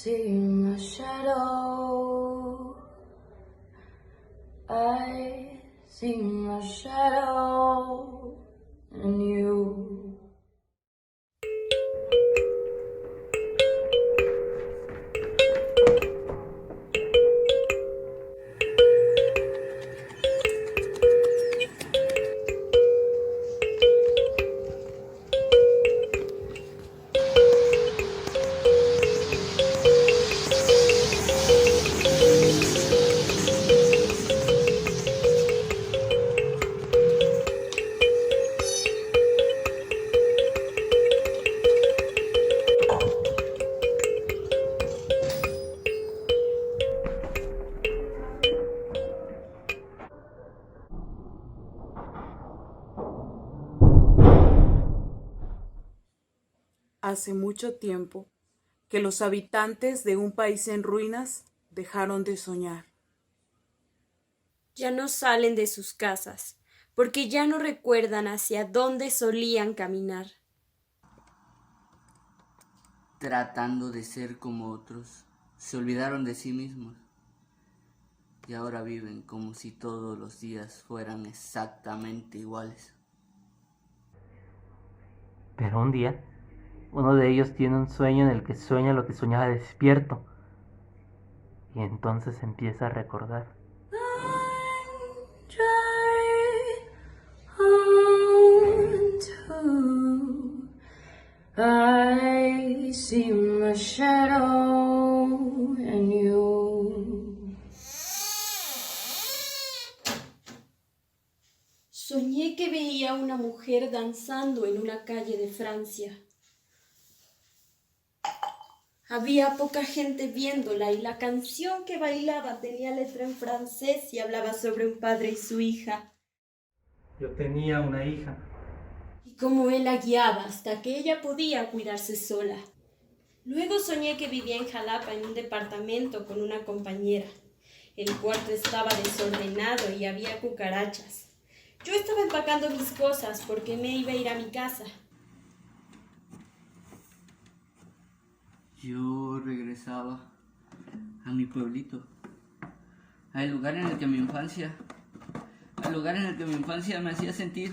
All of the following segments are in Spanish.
see my shadow. I see my shadow in you. Hace mucho tiempo que los habitantes de un país en ruinas dejaron de soñar. Ya no salen de sus casas, porque ya no recuerdan hacia dónde solían caminar. Tratando de ser como otros, se olvidaron de sí mismos y ahora viven como si todos los días fueran exactamente iguales. Pero un día, uno de ellos tiene un sueño en el que sueña lo que soñaba despierto. Y entonces empieza a recordar. I see my shadow in you. Soñé que veía a una mujer danzando en una calle de Francia. Había poca gente viéndola y la canción que bailaba tenía letra en francés y hablaba sobre un padre y su hija. Yo tenía una hija. Y cómo él la guiaba hasta que ella podía cuidarse sola. Luego soñé que vivía en Jalapa en un departamento con una compañera. El cuarto estaba desordenado y había cucarachas. Yo estaba empacando mis cosas porque me iba a ir a mi casa. Yo regresaba a mi pueblito, al lugar en el que mi infancia, me hacía sentir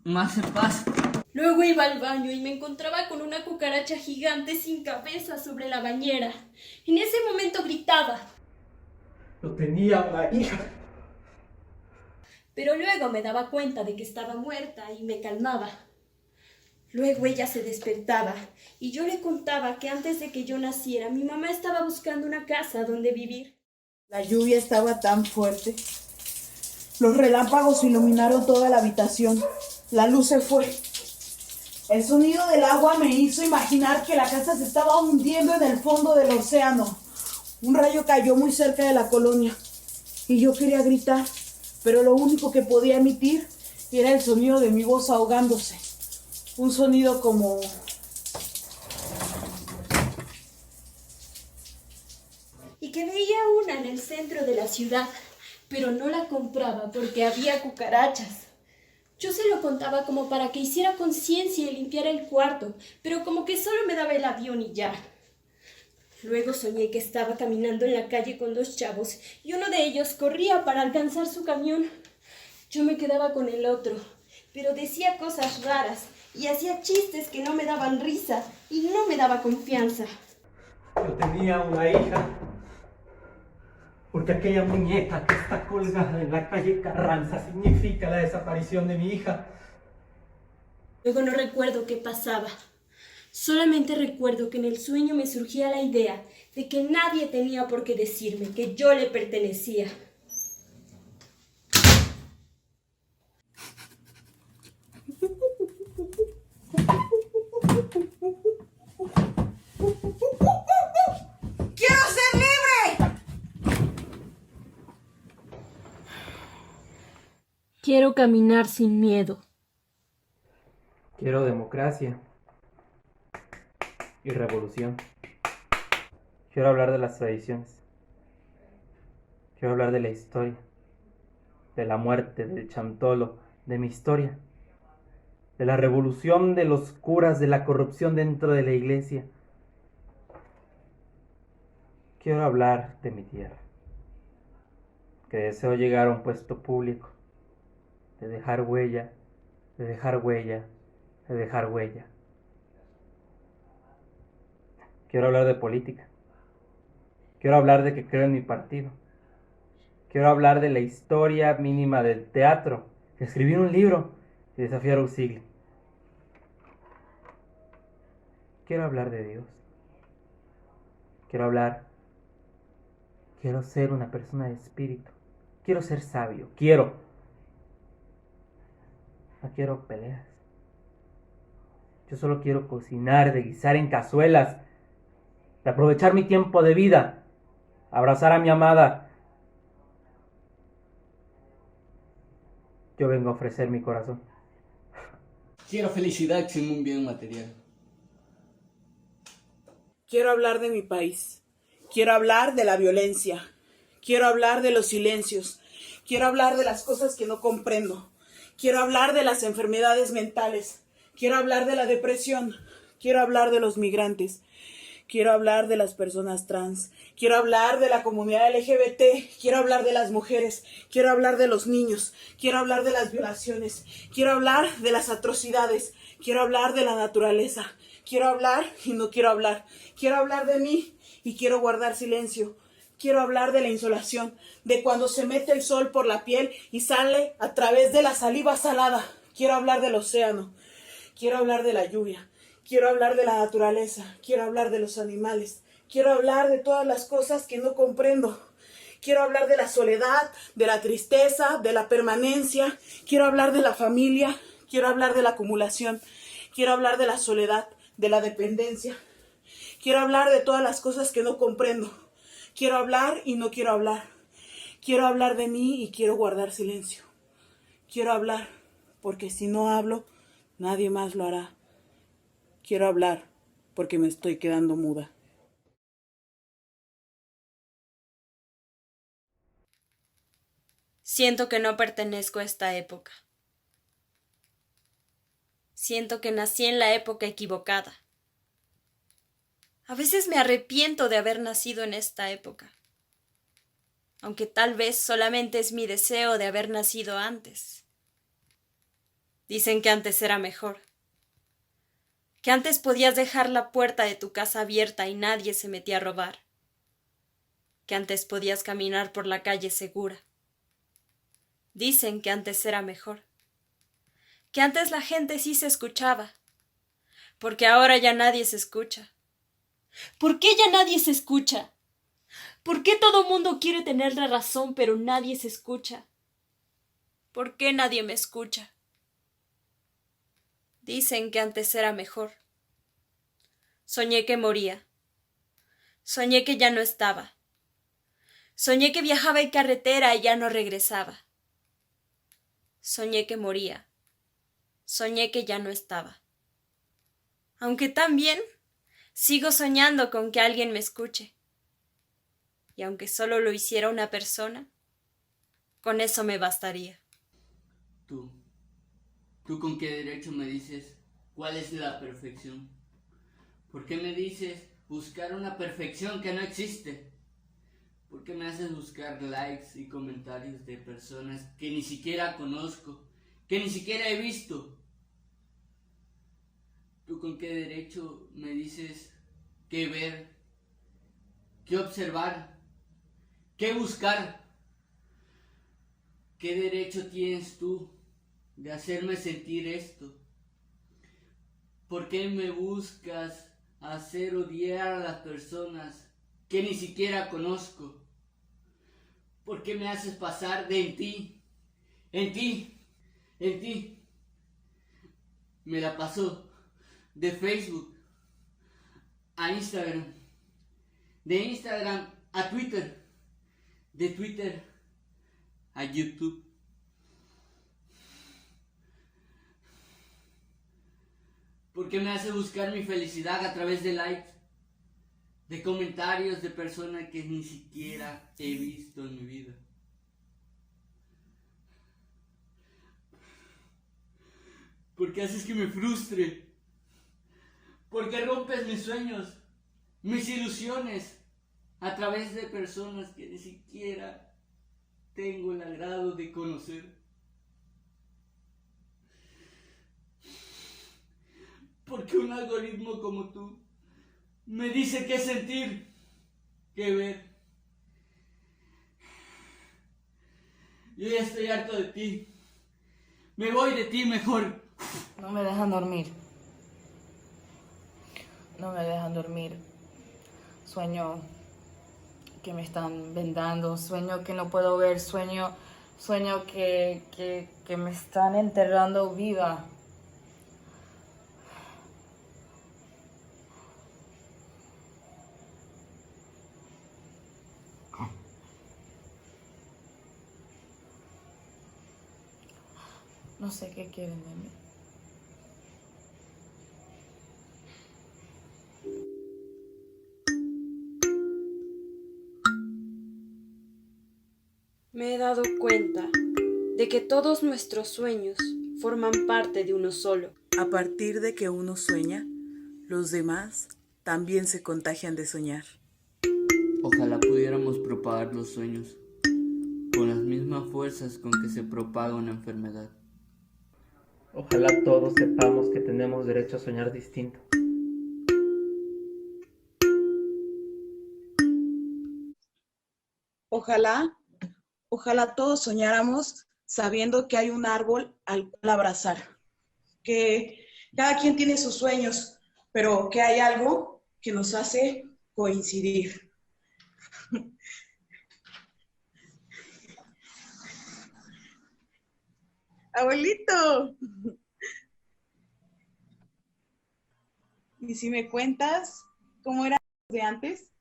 más en paz. Luego iba al baño y me encontraba con una cucaracha gigante sin cabeza sobre la bañera. En ese momento gritaba, Yo tenía una hija. pero luego me daba cuenta de que estaba muerta y me calmaba. Luego ella se despertaba y yo le contaba que antes de que yo naciera mi mamá estaba buscando una casa donde vivir. La lluvia estaba tan fuerte. Los relámpagos iluminaron toda la habitación. La luz se fue. El sonido del agua me hizo imaginar que la casa se estaba hundiendo en el fondo del océano. Un rayo cayó muy cerca de la colonia y yo quería gritar, pero lo único que podía emitir era el sonido de mi voz ahogándose. Un sonido como... Y que veía una en el centro de la ciudad, pero no la compraba porque había cucarachas. Yo se lo contaba como para que hiciera conciencia y limpiara el cuarto, pero como que solo me daba el avión y ya. Luego soñé que estaba caminando en la calle con dos chavos y uno de ellos corría para alcanzar su camión. Yo me quedaba con el otro, pero decía cosas raras y hacía chistes que no me daban risa y no me daba confianza. Yo tenía una hija. Porque aquella muñeca que está colgada en la calle Carranza significa la desaparición de mi hija. Luego no recuerdo qué pasaba. Solamente recuerdo que en el sueño me surgía la idea de que nadie tenía por qué decirme que yo le pertenecía. ¡Quiero ser libre! Quiero caminar sin miedo. Quiero democracia y revolución. Quiero hablar de las tradiciones. Quiero hablar de la historia, de la muerte, del chantolo, de mi historia. de la revolución de los curas, de la corrupción dentro de la iglesia. Quiero hablar de mi tierra, que deseo llegar a un puesto público, de dejar huella, de dejar huella, de dejar huella. Quiero hablar de política. Quiero hablar de que creo en mi partido. Quiero hablar de la historia mínima del teatro. Escribir un libro y desafiar a Usigli. Quiero hablar de Dios. Quiero ser una persona de espíritu. Quiero ser sabio. No quiero peleas. Yo solo quiero cocinar, de guisar en cazuelas, de aprovechar mi tiempo de vida, abrazar a mi amada. Yo vengo a ofrecer mi corazón. Quiero felicidad sin un bien material. Quiero hablar de mi país. Quiero hablar de la violencia. Quiero hablar de los silencios. Quiero hablar de las cosas que no comprendo. Quiero hablar de las enfermedades mentales. Quiero hablar de la depresión. Quiero hablar de los migrantes. Quiero hablar de las personas trans. Quiero hablar de la comunidad LGBT. Quiero hablar de las mujeres. Quiero hablar de los niños. Quiero hablar de las violaciones. Quiero hablar de las atrocidades. Quiero hablar de la naturaleza. Quiero hablar y no quiero hablar. Quiero hablar de mí y quiero guardar silencio. Quiero hablar de la insolación, de cuando se mete el sol por la piel y sale a través de la saliva salada. Quiero hablar del océano. Quiero hablar de la lluvia. Quiero hablar de la naturaleza. Quiero hablar de los animales. Quiero hablar de todas las cosas que no comprendo. Quiero hablar de la soledad, de la tristeza, de la permanencia. Quiero hablar de la familia. Quiero hablar de la acumulación. Quiero hablar de la soledad, de la dependencia. Quiero hablar de todas las cosas que no comprendo. Quiero hablar y no quiero hablar. Quiero hablar de mí y quiero guardar silencio. Quiero hablar, porque si no hablo, nadie más lo hará. Quiero hablar, porque me estoy quedando muda. Siento que no pertenezco a esta época. Siento que nací en la época equivocada. A veces me arrepiento de haber nacido en esta época, aunque tal vez solamente es mi deseo de haber nacido antes. Dicen que antes era mejor, que antes podías dejar la puerta de tu casa abierta y nadie se metía a robar, que antes podías caminar por la calle segura. Dicen que antes era mejor, que antes la gente sí se escuchaba, porque ahora ya nadie se escucha. ¿Por qué ya nadie se escucha? ¿Por qué todo mundo quiere tener la razón pero nadie se escucha? ¿Por qué nadie me escucha? Dicen que antes era mejor. Soñé que moría. Soñé que ya no estaba. Soñé que viajaba en carretera y ya no regresaba. Soñé que moría. Soñé que ya no estaba. Aunque también sigo soñando con que alguien me escuche. Y aunque solo lo hiciera una persona, con eso me bastaría. ¿Tú con qué derecho me dices cuál es la perfección? ¿Por qué me dices buscar una perfección que no existe? ¿Por qué me haces buscar likes y comentarios de personas que ni siquiera conozco, que ni siquiera he visto? ¿Tú con qué derecho me dices qué ver, qué observar, qué buscar? ¿Qué derecho tienes tú de hacerme sentir esto? ¿Por qué me buscas hacer odiar a las personas que ni siquiera conozco? ¿Por qué me haces pasar de en ti? Me la paso de Facebook a Instagram, de Instagram a Twitter, de Twitter a YouTube. ¿Por qué me hace buscar mi felicidad a través de likes, de comentarios de personas que ni siquiera he visto en mi vida? Porque haces que me frustre. Porque rompes mis sueños, mis ilusiones, a través de personas que ni siquiera tengo el agrado de conocer. Porque un algoritmo como tú me dice qué sentir, qué ver. Yo ya estoy harto de ti. Me voy de ti mejor. No me dejan dormir. No me dejan dormir. Sueño que me están vendando, sueño que no puedo ver, sueño que me están enterrando viva. No sé qué quieren de mí. Me he dado cuenta de que todos nuestros sueños forman parte de uno solo. A partir de que uno sueña, los demás también se contagian de soñar. Ojalá pudiéramos propagar los sueños con las mismas fuerzas con que se propaga una enfermedad. Ojalá todos sepamos que tenemos derecho a soñar distinto. Ojalá todos soñáramos sabiendo que hay un árbol al cual abrazar, que cada quien tiene sus sueños, pero que hay algo que nos hace coincidir. Abuelito, ¿y si me cuentas cómo era de antes?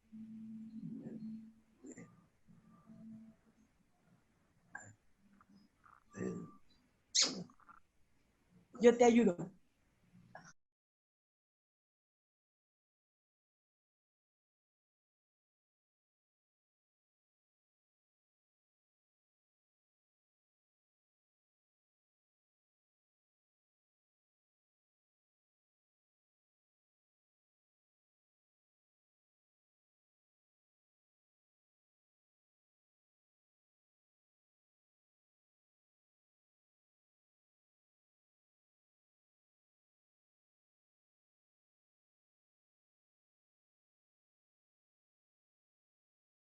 Yo te ayudo.